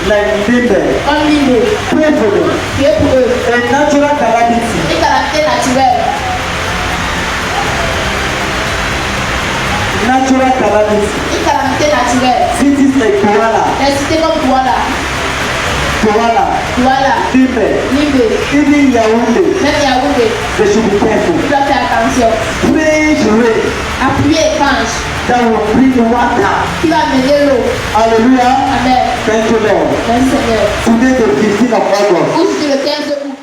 like timber. Comme l'île. Pray for them. Priez pour eux. A natural calamity. Une calamité naturelle. Natural calamity. Une calamité naturelle. Cities like Douala. Les cités comme Douala. Limbe. Even Yaoundé. Même Yaoundé. They should be careful. Tu dois faire attention. Praise rain. Appuyer étanche. That will bring water. Qui va mener l'eau. Hallelujah. Amen. Thank you, Lord. Merci Seigneur. Today the 15th of August. Aujourd'hui le 15 août.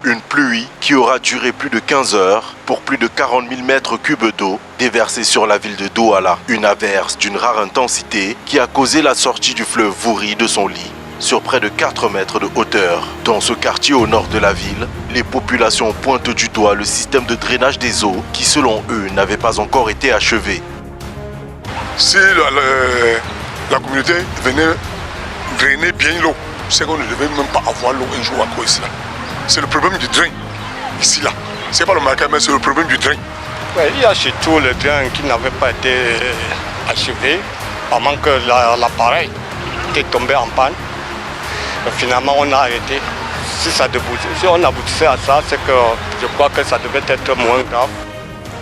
Une pluie qui aura duré plus de 15 heures pour plus de 40 000 mètres cubes d'eau déversée sur la ville de Douala. Une averse d'une rare intensité qui a causé la sortie du fleuve Vouri de son lit sur près de 4 mètres de hauteur. Dans ce quartier au nord de la ville, les populations pointent du doigt le système de drainage des eaux qui, selon eux, n'avait pas encore été achevé. Si la communauté venait drainer bien l'eau, c'est qu'on ne devait même pas avoir l'eau un jour à cause ici là. C'est le problème du drain, ici là. C'est pas le marquage, mais c'est le problème du drain. Ouais, il y a surtout le drain qui n'avait pas été achevé, pendant que l'appareil était tombé en panne. Et finalement, on a arrêté. Si on aboutissait à ça, c'est que je crois que ça devait être moins grave.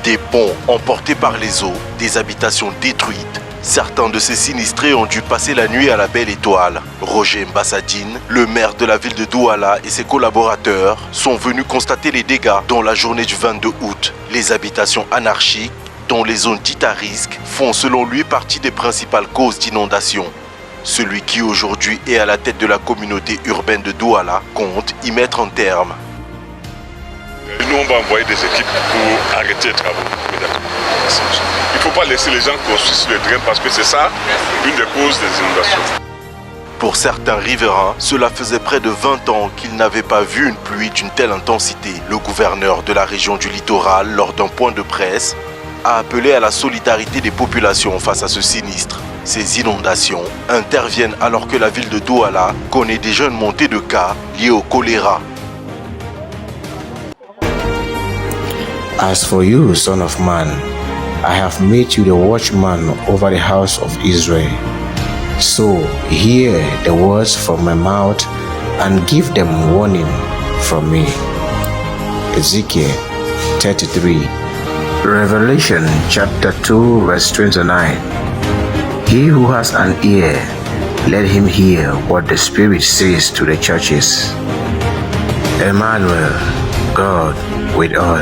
Des ponts emportés par les eaux, des habitations détruites. Certains de ces sinistrés ont dû passer la nuit à la Belle Étoile. Roger Mbassadine, le maire de la ville de Douala et ses collaborateurs sont venus constater les dégâts dans la journée du 22 août. Les habitations anarchiques, dont les zones dites à risque, font selon lui partie des principales causes d'inondation. Celui qui aujourd'hui est à la tête de la communauté urbaine de Douala compte y mettre un terme. Nous, on va envoyer des équipes pour arrêter les travaux. Il ne faut pas laisser les gens construire sur le drain parce que c'est ça une des causes des inondations. Pour certains riverains, cela faisait près de 20 ans qu'ils n'avaient pas vu une pluie d'une telle intensité. Le gouverneur de la région du littoral, lors d'un point de presse, a appelé à la solidarité des populations face à ce sinistre. Ces inondations interviennent alors que la ville de Douala connaît déjà une montée de cas liés au choléra. As for you, son of man, I have made you the watchman over the house of Israel. So hear the words from my mouth and give them warning from me. Ezekiel 33. Revelation chapter 2 verse 29. He who has an ear, let him hear what the Spirit says to the churches. Emmanuel, God with us.